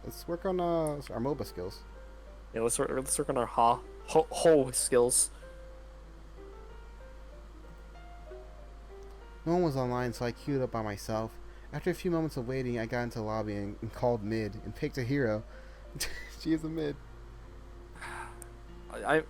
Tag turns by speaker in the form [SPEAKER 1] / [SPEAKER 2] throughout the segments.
[SPEAKER 1] Let's work on our MOBA skills.
[SPEAKER 2] Yeah, let's work on our ho skills.
[SPEAKER 1] No one was online, so I queued up by myself. After a few moments of waiting, I got into the lobby and called mid and picked a hero. She is a mid.
[SPEAKER 2] I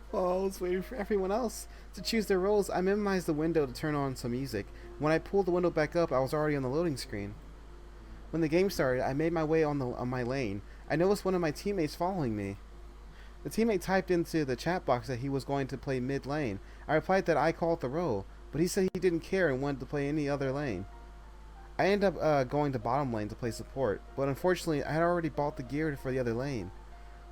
[SPEAKER 1] While I was waiting for everyone else to choose their roles, I minimized the window to turn on some music. When I pulled the window back up, I was already on the loading screen. When the game started, I made my way on my lane. I noticed one of my teammates following me. The teammate typed into the chat box that he was going to play mid lane. I replied that I called the role, but he said he didn't care and wanted to play any other lane. I ended up going to bottom lane to play support, but unfortunately I had already bought the gear for the other lane.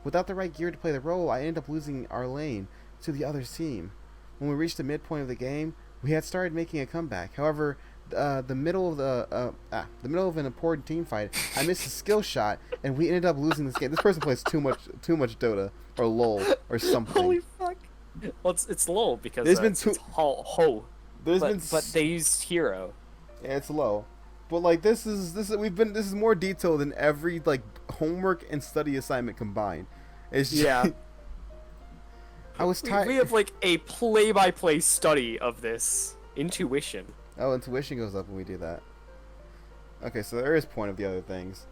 [SPEAKER 1] Without the right gear to play the role, I ended up losing our lane to the other team. When we reached the midpoint of the game, we had started making a comeback. However, the middle of an important team fight, I missed a skill shot, and we ended up losing this game. This person plays too much Dota or LOL or something.
[SPEAKER 2] Holy fuck. Well, it's low because
[SPEAKER 1] There's been
[SPEAKER 2] it's ho.
[SPEAKER 1] there's been
[SPEAKER 2] But they used hero.
[SPEAKER 1] yeah, it's low, but like this is more detailed than every like homework and study assignment combined. It's just,
[SPEAKER 2] Yeah.
[SPEAKER 1] I was tired.
[SPEAKER 2] We have like a play-by-play study of this intuition.
[SPEAKER 1] Oh, intuition goes up when we do that. Okay, so there is point of the other things.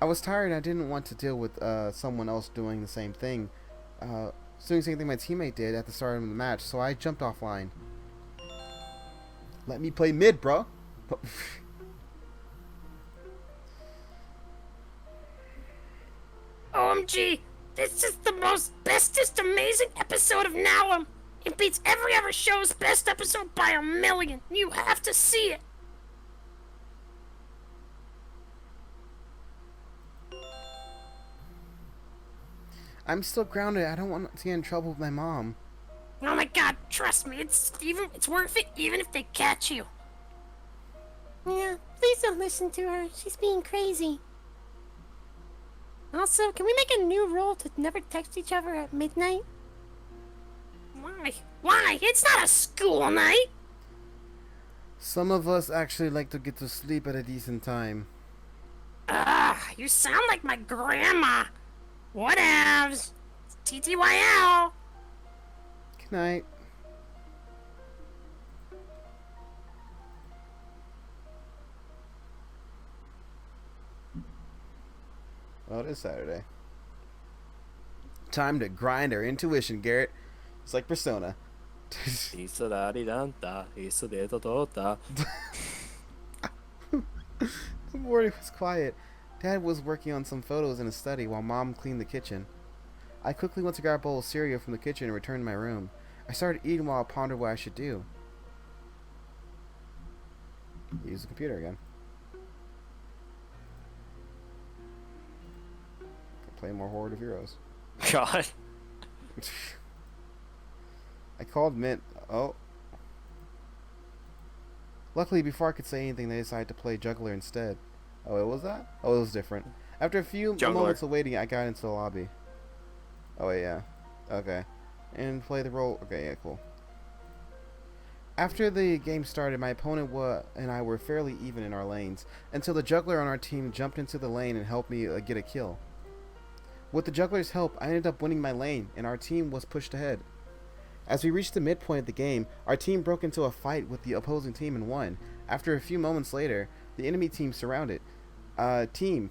[SPEAKER 1] I was tired and I didn't want to deal with someone else doing the same thing. Doing the same thing my teammate did at the start of the match, so I jumped offline. Let me play mid, bro.
[SPEAKER 3] OMG, this is the most bestest amazing episode of Nowum. It beats every other show's best episode by a million. You have to see it.
[SPEAKER 1] I'm still grounded. I don't want to get in trouble with my mom.
[SPEAKER 3] Oh my god, trust me, it's worth it even if they catch you. Yeah, please don't listen to her. She's being crazy. Also, can we make a new rule to never text each other at midnight? Why? Why? It's not a school night!
[SPEAKER 1] Some of us actually like to get to sleep at a decent time.
[SPEAKER 3] You sound like my grandma. Whatevs. TTYL.
[SPEAKER 1] Good night. Well, it is Saturday. Time to grind our intuition, Garrett. It's like Persona.
[SPEAKER 2] Isodaridanta, isodetotota.
[SPEAKER 1] The morning was quiet. Dad was working on some photos in his study while Mom cleaned the kitchen. I quickly went to grab a bowl of cereal from the kitchen and returned to my room. I started eating while I pondered what I should do. Use the computer again. Play more Horde of Heroes.
[SPEAKER 2] God.
[SPEAKER 1] I called Mint. Oh. Luckily, before I could say anything, they decided to play Juggler instead. Oh, it was that? Oh, it was different. After a few moments of waiting, I got into the lobby. Oh, wait, yeah. Okay. And play the role. Okay, yeah, cool. After the game started, my opponent and I were fairly even in our lanes, until the Juggler on our team jumped into the lane and helped me get a kill. With the Juggler's help, I ended up winning my lane, and our team was pushed ahead. As we reached the midpoint of the game, our team broke into a fight with the opposing team and won. After a few moments later, the enemy team surrounded. Team.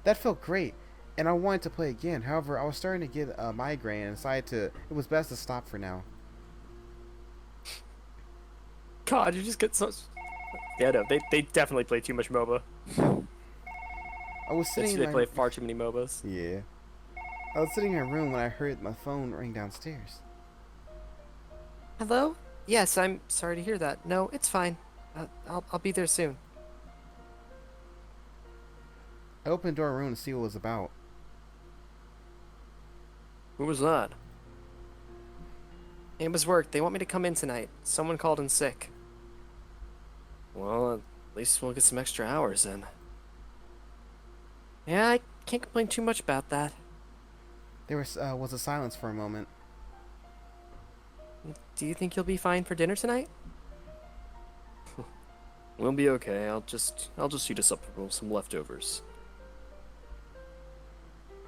[SPEAKER 1] That felt great, and I wanted to play again. However, I was starting to get a migraine and decided it was best to stop for now.
[SPEAKER 2] God, you just get so. Yeah, no, they definitely play too much MOBA.
[SPEAKER 1] I was sitting in
[SPEAKER 2] They
[SPEAKER 1] my...
[SPEAKER 2] play far too many MOBAs.
[SPEAKER 1] Yeah. I was sitting in my room when I heard my phone ring downstairs.
[SPEAKER 4] Hello? Yes, I'm sorry to hear that. No, it's fine. I'll be there soon.
[SPEAKER 1] I opened the door of the room to see what it was about.
[SPEAKER 2] Who was that?
[SPEAKER 4] It was work. They want me to come in tonight. Someone called in sick.
[SPEAKER 2] Well, at least we'll get some extra hours in.
[SPEAKER 4] Yeah, I can't complain too much about that.
[SPEAKER 1] There was a silence for a moment.
[SPEAKER 4] Do you think you'll be fine for dinner tonight?
[SPEAKER 2] We'll be okay. I'll just eat us up some leftovers.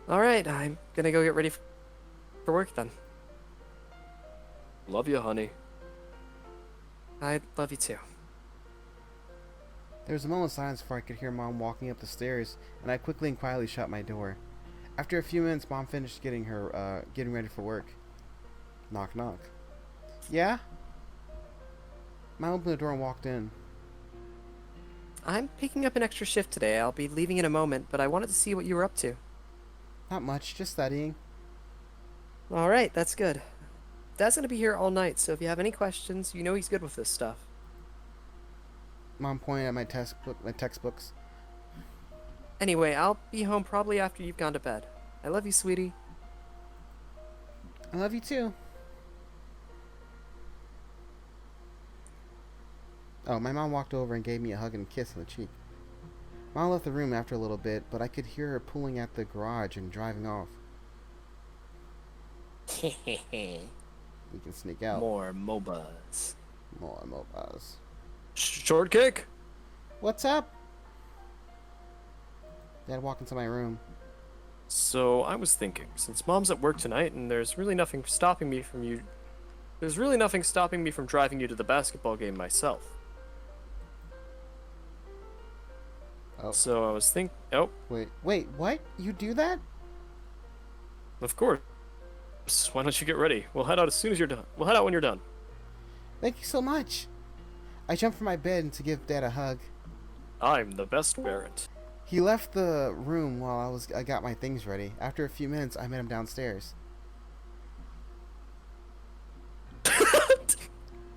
[SPEAKER 4] All right, I'm gonna go get ready for work then.
[SPEAKER 2] Love you, honey.
[SPEAKER 4] I love you too.
[SPEAKER 1] There was a moment of silence before I could hear Mom walking up the stairs, and I quickly and quietly shut my door. After a few minutes, Mom finished getting ready for work. Knock, knock. Yeah? Mom opened the door and walked in.
[SPEAKER 4] I'm picking up an extra shift today. I'll be leaving in a moment, but I wanted to see what you were up to.
[SPEAKER 1] Not much, just studying.
[SPEAKER 4] All right, that's good. Dad's gonna be here all night, so if you have any questions, you know he's good with this stuff.
[SPEAKER 1] Mom pointed at my textbooks.
[SPEAKER 4] Anyway, I'll be home probably after you've gone to bed. I love you, sweetie.
[SPEAKER 1] I love you too. Oh, my mom walked over and gave me a hug and a kiss on the cheek. Mom left the room after a little bit, but I could hear her pulling at the garage and driving off. We can sneak out.
[SPEAKER 2] More MOBAs.
[SPEAKER 1] More MOBAs.
[SPEAKER 2] Shortcake?
[SPEAKER 1] What's up? Dad walked into my room.
[SPEAKER 2] So I was thinking, since Mom's at work tonight and there's really nothing stopping me from driving you to the basketball game myself.
[SPEAKER 1] Oh.
[SPEAKER 2] So I was
[SPEAKER 1] Wait, what? You do that?
[SPEAKER 2] Of course. Why don't you get ready? We'll head out as soon as you're done. We'll head out when you're done.
[SPEAKER 1] Thank you so much. I jumped from my bed to give Dad a hug.
[SPEAKER 2] I'm the best parent.
[SPEAKER 1] He left the room while I got my things ready. After a few minutes, I met him downstairs.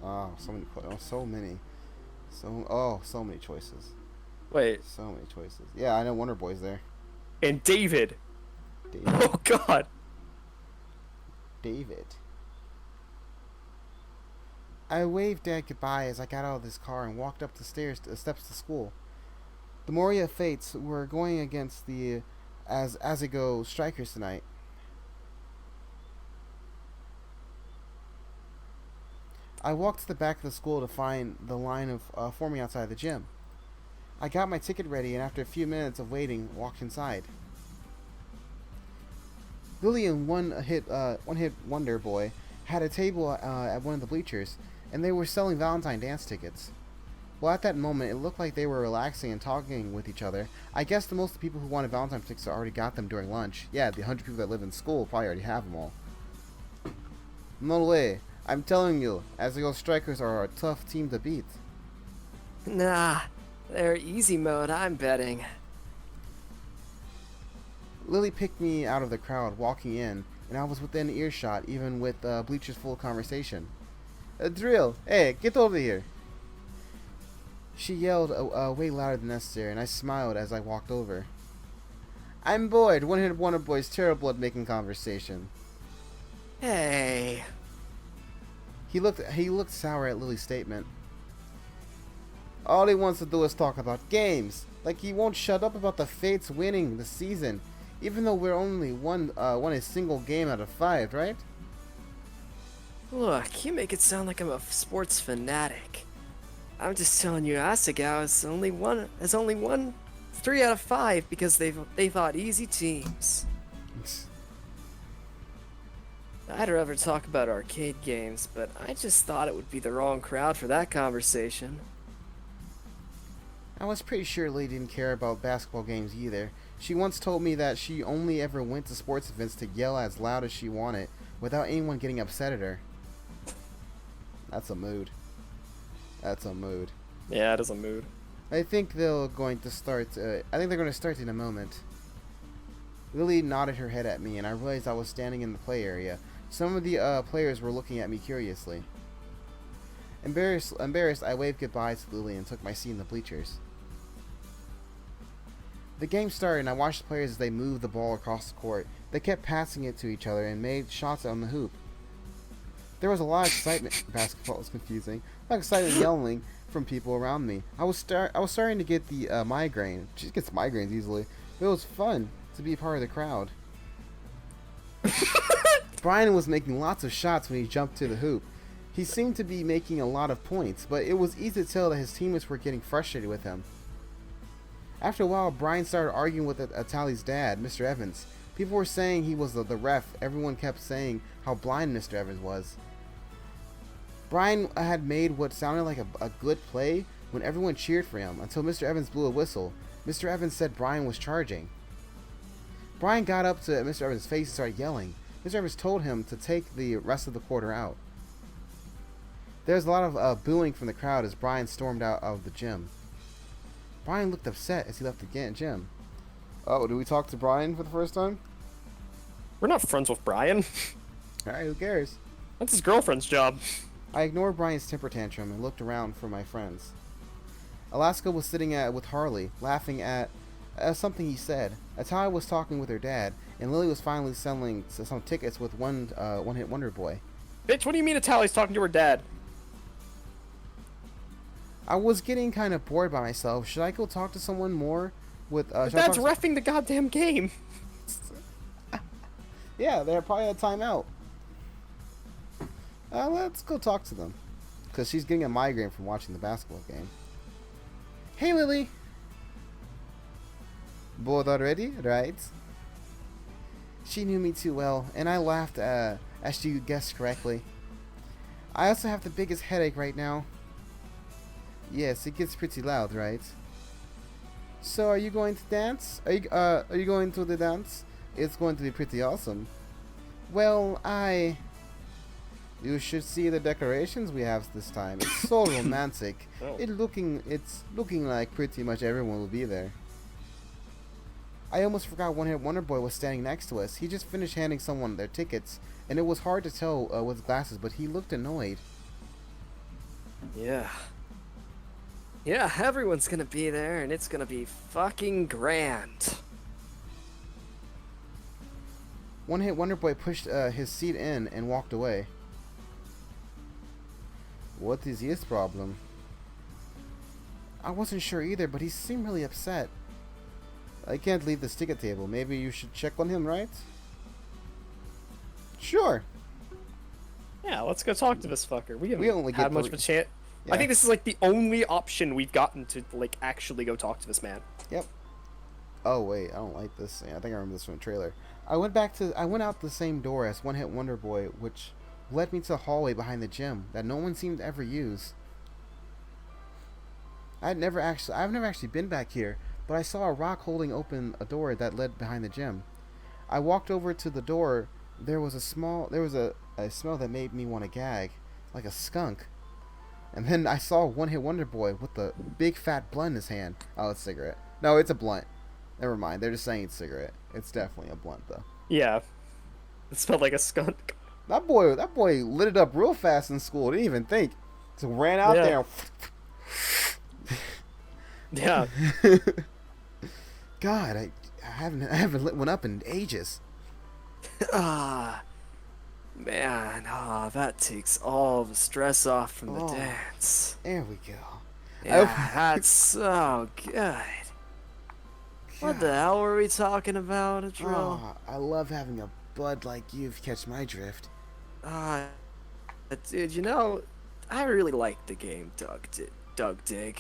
[SPEAKER 1] Oh, so many choices.
[SPEAKER 2] Wait,
[SPEAKER 1] So many choices. Yeah, I know Wonder Boy's there.
[SPEAKER 2] and David.
[SPEAKER 1] David.
[SPEAKER 2] Oh God.
[SPEAKER 1] David. I waved Dad goodbye as I got out of this car and walked up the steps to school. The Moria Fates were going against the Azigo Strikers tonight. I walked to the back of the school to find the line forming outside the gym. I got my ticket ready and after a few minutes of waiting, walked inside. Lillian, one-hit wonder boy, had a table at one of the bleachers, and they were selling Valentine dance tickets. Well, at that moment, it looked like they were relaxing and talking with each other. I guess the most of the people who wanted Valentine tickets already got them during lunch. Yeah, the 100 people that live in school probably already have them all. No way. I'm telling you, Azigo Strikers are a tough team to beat.
[SPEAKER 4] Nah, they're easy mode, I'm betting.
[SPEAKER 1] Lily picked me out of the crowd, walking in, and I was within earshot, even with bleachers full of conversation. Drill, hey, get over here. She yelled way louder than necessary, and I smiled as I walked over. I'm bored. One-hit wonder boy's terrible at making conversation.
[SPEAKER 4] Hey.
[SPEAKER 1] He looked sour at Lily's statement. All he wants to do is talk about games. Like he won't shut up about the Fates winning the season, even though we're only won a single game out of 5, right?
[SPEAKER 4] Look, you make it sound like I'm a sports fanatic. I'm just telling you, Asagao has only won 3 out of 5 because they thought easy teams. I'd rather talk about arcade games, but I just thought it would be the wrong crowd for that conversation.
[SPEAKER 1] I was pretty sure Lily didn't care about basketball games either. She once told me that she only ever went to sports events to yell as loud as she wanted, without anyone getting upset at her. That's a mood. That's a mood.
[SPEAKER 2] Yeah, it is a mood.
[SPEAKER 1] I think they're going to start in a moment. Lily nodded her head at me, and I realized I was standing in the play area. Some of the players were looking at me curiously. Embarrassed, I waved goodbye to Lily and took my seat in the bleachers. The game started, and I watched the players as they moved the ball across the court. They kept passing it to each other and made shots on the hoop. There was a lot of excitement. Basketball was confusing. A lot of excitement yelling from people around me. I was starting to get the migraine. She gets migraines easily. But it was fun to be part of the crowd. Brian was making lots of shots when he jumped to the hoop. He seemed to be making a lot of points, but it was easy to tell that his teammates were getting frustrated with him. After a while, Brian started arguing with Atali's dad, Mr. Evans. People were saying he was the ref. Everyone kept saying how blind Mr. Evans was. Brian had made what sounded like a good play when everyone cheered for him until Mr. Evans blew a whistle. Mr. Evans said Brian was charging. Brian got up to Mr. Evans' face and started yelling. Mr. Evans told him to take the rest of the quarter out. There was a lot of booing from the crowd as Brian stormed out of the gym. Brian looked upset as he left the gym. Oh, did we talk to Brian for the first time?
[SPEAKER 2] We're not friends with Brian.
[SPEAKER 1] Alright, who cares?
[SPEAKER 2] That's his girlfriend's job.
[SPEAKER 1] I ignored Brian's temper tantrum and looked around for my friends. Alaska was sitting with Harley, laughing at something he said. Atali was talking with her dad, and Lily was finally selling some tickets with One Hit Wonder Boy.
[SPEAKER 2] Bitch, what do you mean Atali's talking to her dad?
[SPEAKER 1] I was getting kind of bored by myself. Should I go talk to someone more?
[SPEAKER 2] Dad's reffing the goddamn game.
[SPEAKER 1] Yeah, they're probably at timeout. Let's go talk to them. Because she's getting a migraine from watching the basketball game. Hey, Lily. Bored already, right? She knew me too well, and I laughed as she guessed correctly. I also have the biggest headache right now. Yes, it gets pretty loud, right? So, are you going to dance? Are you going to the dance? It's going to be pretty awesome. Well, you should see the decorations we have this time. It's so romantic.
[SPEAKER 2] Oh.
[SPEAKER 1] It's looking like pretty much everyone will be there. I almost forgot One Hit Wonder Boy was standing next to us. He just finished handing someone their tickets, and it was hard to tell with glasses, but he looked annoyed.
[SPEAKER 4] Yeah. Yeah, everyone's gonna be there, and it's gonna be fucking grand.
[SPEAKER 1] One Hit Wonder Boy pushed his seat in and walked away. What is his problem? I wasn't sure either, but he seemed really upset. I can't leave this ticket table. Maybe you should check on him, right? Sure.
[SPEAKER 2] Yeah, let's go talk to this fucker. We
[SPEAKER 1] We only
[SPEAKER 2] haven't had
[SPEAKER 1] get
[SPEAKER 2] much of a chance.
[SPEAKER 1] Yeah.
[SPEAKER 2] I think this is like the only option we've gotten to like actually go talk to this man.
[SPEAKER 1] Yep. Oh wait, I don't like this. Yeah, I think I remember this from the trailer. I went out the same door as One Hit Wonder Boy, which led me to a hallway behind the gym that no one seemed to ever use. I've never actually been back here, but I saw a rock holding open a door that led behind the gym. I walked over to the door. There was a smell that made me want to gag, like a skunk. And then I saw One Hit Wonder Boy with the big fat blunt in his hand. Oh, it's a cigarette. No, it's a blunt. Never mind. They're just saying it's cigarette. It's definitely a blunt though.
[SPEAKER 2] Yeah, it smelled like a skunk.
[SPEAKER 1] That boy lit it up real fast in school. Didn't even think. So ran out
[SPEAKER 2] Yeah. Yeah,
[SPEAKER 1] there. God, I haven't lit one up in ages.
[SPEAKER 4] Ah, man, that takes all the stress off from the
[SPEAKER 1] Oh.
[SPEAKER 4] dance.
[SPEAKER 1] There we go.
[SPEAKER 4] Yeah, that's so good. What the hell were we talking about, Adriel?
[SPEAKER 1] Oh, I love having a bud like you, if you catch my drift.
[SPEAKER 4] Dude, you know, I really like the game Doug Dig.
[SPEAKER 1] Doug Dig.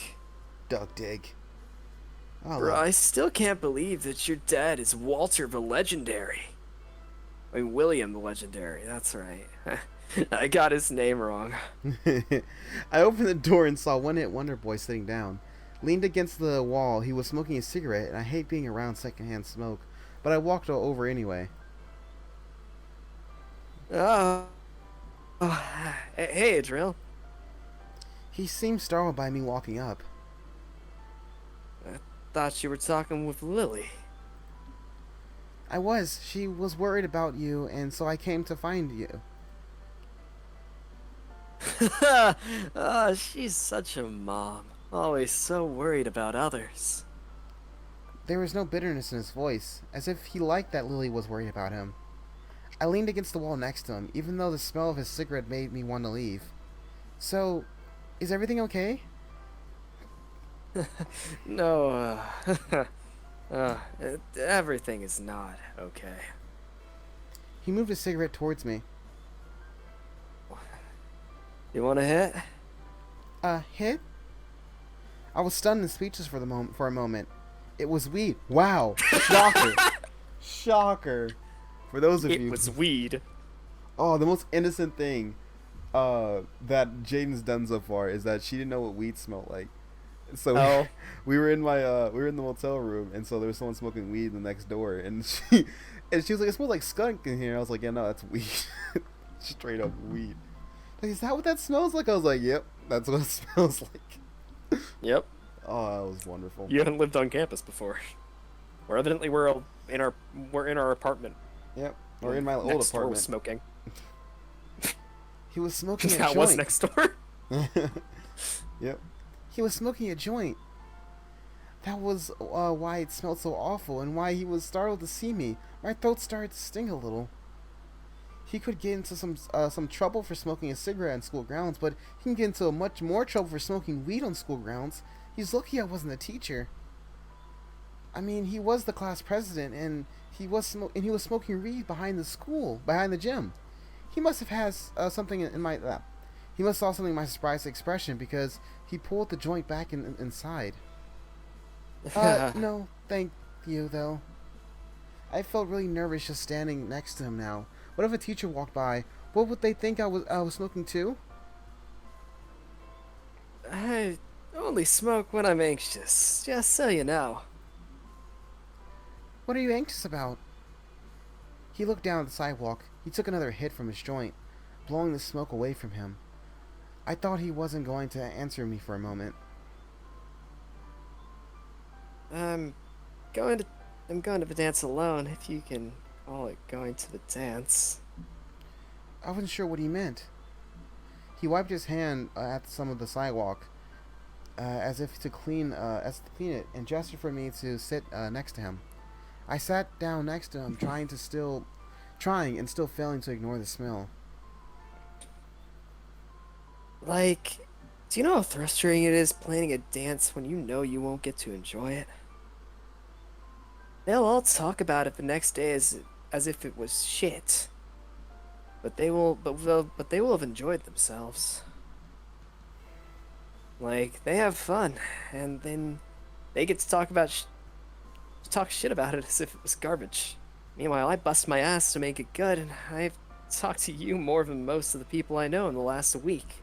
[SPEAKER 1] Oh,
[SPEAKER 4] Bro, I still can't believe that your dad is Walter the Legendary. I mean, William the Legendary, that's right. I got his name wrong.
[SPEAKER 1] I opened the door and saw One Hit Wonder Boy sitting down. Leaned against the wall, he was smoking a cigarette, and I hate being around secondhand smoke, but I walked over anyway.
[SPEAKER 4] Hey, Adriel.
[SPEAKER 1] He seemed startled by me walking up.
[SPEAKER 4] Thought you were talking with Lily.
[SPEAKER 1] I was. She was worried about you, and so I came to find you.
[SPEAKER 4] She's such a mom. Always so worried about others.
[SPEAKER 1] There was no bitterness in his voice, as if he liked that Lily was worried about him. I leaned against the wall next to him, even though the smell of his cigarette made me want to leave. So, is everything okay?
[SPEAKER 4] No, everything is not okay.
[SPEAKER 1] He moved his cigarette towards me.
[SPEAKER 4] You want a hit?
[SPEAKER 1] Hit? I was stunned and speechless for a moment. It was weed. Wow. Shocker. Shocker. For those of
[SPEAKER 2] It
[SPEAKER 1] you.
[SPEAKER 2] was weed.
[SPEAKER 1] Oh, the most innocent thing that Jaden's done so far is that she didn't know what weed smelled like. So
[SPEAKER 2] Oh.
[SPEAKER 1] we were in the motel room, and so there was someone smoking weed in the next door, and she was like, "It smells like skunk in here." I was like, "Yeah, no, that's weed, straight up weed." Like, is that what that smells like? I was like, "Yep, that's what it smells like."
[SPEAKER 2] Yep.
[SPEAKER 1] Oh, that was wonderful.
[SPEAKER 2] You haven't lived on campus before. We're evidently in our apartment.
[SPEAKER 1] Yep, or in my old
[SPEAKER 2] Next door was
[SPEAKER 1] apartment.
[SPEAKER 2] smoking.
[SPEAKER 1] He was smoking a
[SPEAKER 2] That
[SPEAKER 1] joint.
[SPEAKER 2] was next door.
[SPEAKER 1] Yep. He was smoking a joint. That was why it smelled so awful and why he was startled to see me. My throat started to sting a little. He could get into some trouble for smoking a cigarette on school grounds, but he can get into much more trouble for smoking weed on school grounds. He's lucky I wasn't a teacher. I mean, he was the class president, and he was smoking weed behind the gym. He must have had something in my lap. He must have saw something in my surprised expression because he pulled the joint back inside. No, thank you, though. I felt really nervous just standing next to him now. What if a teacher walked by? What would they think I was smoking too?
[SPEAKER 4] I only smoke when I'm anxious, just so you know.
[SPEAKER 1] What are you anxious about? He looked down at the sidewalk. He took another hit from his joint, blowing the smoke away from him. I thought he wasn't going to answer me for a moment.
[SPEAKER 4] I'm going to the dance alone, if you can call it going to the dance.
[SPEAKER 1] I wasn't sure what he meant. He wiped his hand at some of the sidewalk, as if to clean it, and gestured for me to sit next to him. I sat down next to him, trying and still failing to ignore the smell.
[SPEAKER 4] Like, do you know how frustrating it is planning a dance when you know you won't get to enjoy it? They'll all talk about it the next day as if it was shit. But they will have enjoyed themselves. Like, they have fun, and then they get to talk shit about it as if it was garbage. Meanwhile, I bust my ass to make it good, and I've talked to you more than most of the people I know in the last week.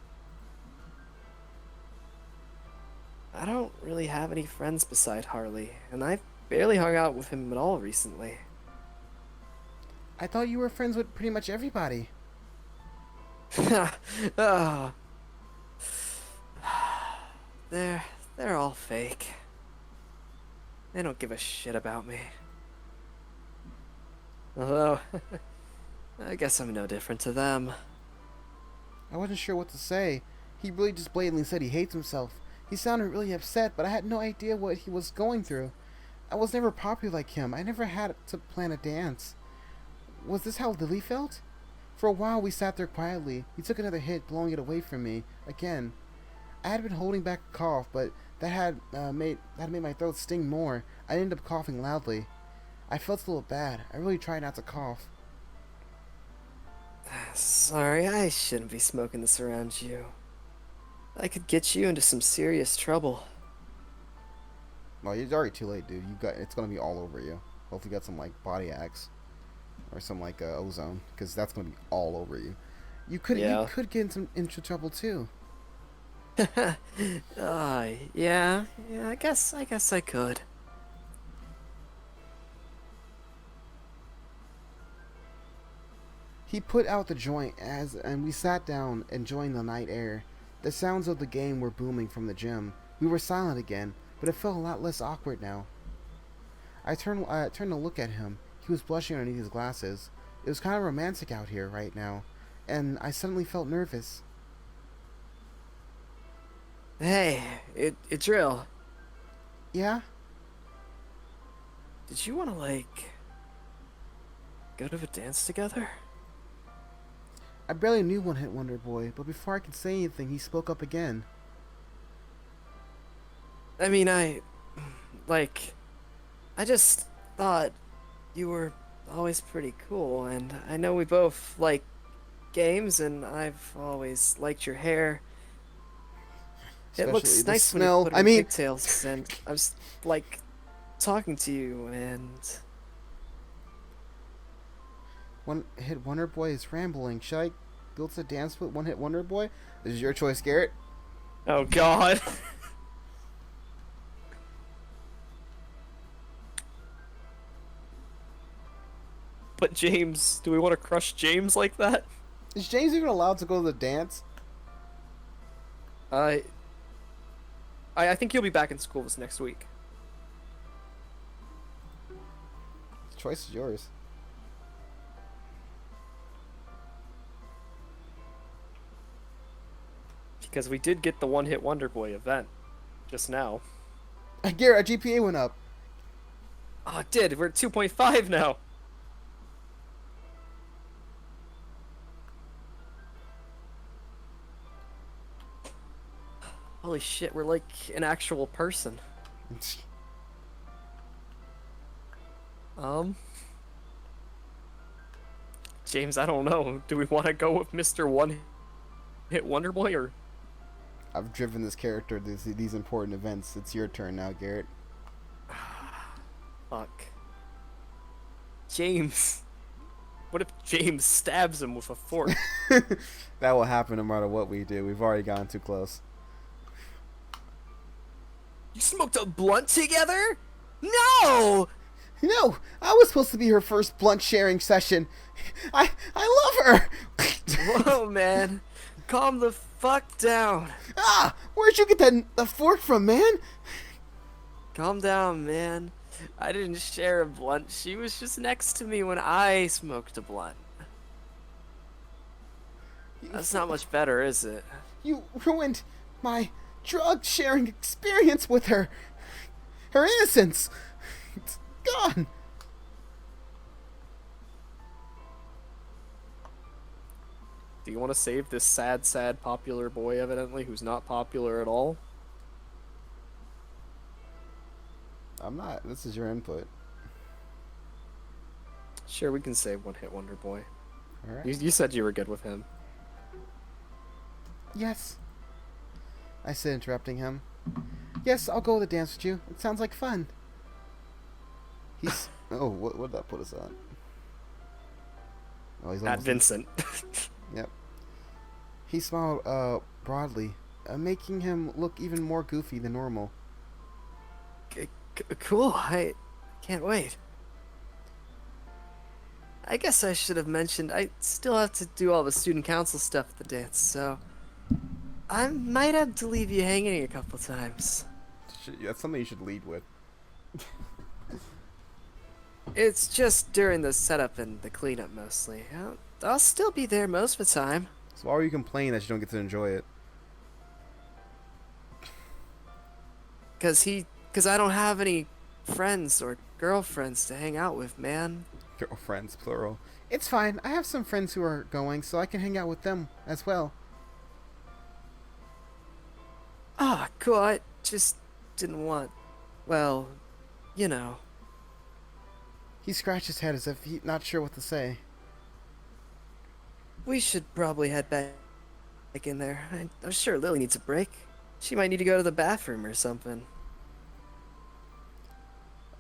[SPEAKER 4] I don't really have any friends beside Harley, and I've barely hung out with him at all recently.
[SPEAKER 1] I thought you were friends with pretty much everybody.
[SPEAKER 4] Oh. They're all fake. They don't give a shit about me. Although, I guess I'm no different to them.
[SPEAKER 1] I wasn't sure what to say. He really just blatantly said he hates himself. He sounded really upset, but I had no idea what he was going through. I was never popular like him. I never had to plan a dance. Was this how Lily felt? For a while we sat there quietly. He took another hit, blowing it away from me again. I had been holding back a cough, but that had made my throat sting more. I ended up coughing loudly. I felt a little bad. I really tried not to cough.
[SPEAKER 4] Sorry, I shouldn't be smoking this around you. I could get you into some serious trouble.
[SPEAKER 1] Well, it's already too late, dude. It's gonna be all over you. Hopefully, you got some like body axe or some like ozone, because that's gonna be all over you. You could get into trouble too.
[SPEAKER 4] Yeah, I guess I could.
[SPEAKER 1] He put out the joint and we sat down, enjoying the night air. The sounds of the game were booming from the gym. We were silent again, but it felt a lot less awkward now. I turned to look at him. He was blushing underneath his glasses. It was kind of romantic out here right now, and I suddenly felt nervous.
[SPEAKER 4] Hey, Drill.
[SPEAKER 1] Yeah?
[SPEAKER 4] Did you want to, like, go to a dance together?
[SPEAKER 1] I barely knew One Hit Wonder Boy, but before I could say anything, he spoke up again.
[SPEAKER 4] I mean, I just thought you were always pretty cool, and I know we both like games, and I've always liked your hair. It
[SPEAKER 1] Especially
[SPEAKER 4] looks
[SPEAKER 1] the
[SPEAKER 4] nice when you
[SPEAKER 1] smell.
[SPEAKER 4] put it
[SPEAKER 1] I
[SPEAKER 4] in
[SPEAKER 1] mean,
[SPEAKER 4] pigtails, and I was like talking to you, and
[SPEAKER 1] One Hit Wonder Boy is rambling. Should I go to dance with One Hit Wonder Boy? This is your choice, Garrett.
[SPEAKER 2] Oh God. But James, do we want to crush James like that?
[SPEAKER 1] Is James even allowed to go to the dance?
[SPEAKER 4] I think he'll be back in school this next week.
[SPEAKER 1] The choice is yours.
[SPEAKER 2] Because we did get the one-hit Wonder Boy event just now.
[SPEAKER 1] Garrett, our GPA went up.
[SPEAKER 2] Oh, it did. We're at 2.5 now.
[SPEAKER 4] Holy shit, we're like an actual person.
[SPEAKER 2] James, I don't know. Do we want to go with Mr. One-Hit Wonder Boy or?
[SPEAKER 1] I've driven this character to these important events. It's your turn now, Garrett.
[SPEAKER 2] Fuck. James. What if James stabs him with a fork?
[SPEAKER 1] That will happen no matter what we do. We've already gotten too close.
[SPEAKER 4] You smoked a blunt together? No!
[SPEAKER 1] No, I was supposed to be her first blunt sharing session. I love her.
[SPEAKER 4] Whoa, man. Calm the fuck down.
[SPEAKER 1] Ah, where'd you get the fork from, man?
[SPEAKER 4] Calm down, man. I didn't share a blunt. She was just next to me when I smoked a blunt. That's not much better, is it?
[SPEAKER 1] You ruined my drug sharing experience with her. Her innocence. It's gone.
[SPEAKER 2] Do you want to save this sad popular boy, evidently, who's not popular at all?
[SPEAKER 1] I'm not. This is your input.
[SPEAKER 2] Sure, we can save One-Hit Wonder Boy.
[SPEAKER 1] All right.
[SPEAKER 2] You said you were good with him.
[SPEAKER 1] Yes. I said, interrupting him. Yes, I'll go to the dance with you. It sounds like fun. He's... Oh, what did that put us on? Oh, he's
[SPEAKER 2] At
[SPEAKER 1] almost...
[SPEAKER 2] Vincent.
[SPEAKER 1] Yep. He smiled, broadly, making him look even more goofy than normal.
[SPEAKER 4] Cool. I can't wait. I guess I should have mentioned I still have to do all the student council stuff at the dance, so I might have to leave you hanging a couple times.
[SPEAKER 1] That's something you should lead with.
[SPEAKER 4] It's just during the setup and the cleanup mostly. I'll still be there most of the time.
[SPEAKER 1] So why are you complaining that you don't get to enjoy it?
[SPEAKER 4] Cause I don't have any friends or girlfriends to hang out with, man.
[SPEAKER 1] Girlfriends, plural. It's fine. I have some friends who are going, so I can hang out with them as well.
[SPEAKER 4] Ah, cool. I just didn't want, well, you know.
[SPEAKER 1] He scratched his head as if he's not sure what to say.
[SPEAKER 4] We should probably head back in there. I'm sure Lily needs a break. She might need to go to the bathroom or something.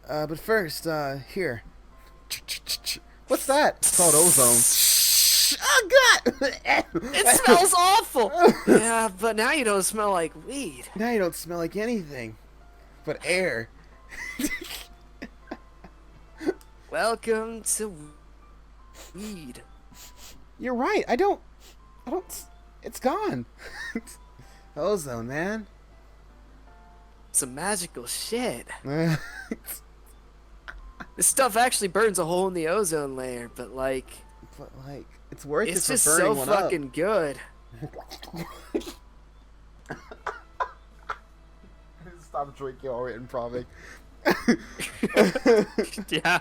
[SPEAKER 1] But first, here. What's that? It's called ozone. Oh, God!
[SPEAKER 4] It smells awful! Yeah, but now you don't smell like weed.
[SPEAKER 1] Now you don't smell like anything but air.
[SPEAKER 4] Welcome to weed.
[SPEAKER 1] You're right. I don't. It's gone. Ozone, man.
[SPEAKER 4] Some magical shit. This stuff actually burns a hole in the ozone layer, but like,
[SPEAKER 1] it's worth
[SPEAKER 4] it's
[SPEAKER 1] it for
[SPEAKER 4] just
[SPEAKER 1] burning
[SPEAKER 4] so
[SPEAKER 1] one
[SPEAKER 4] fucking good.
[SPEAKER 1] Stop drinking while we're
[SPEAKER 2] Yeah.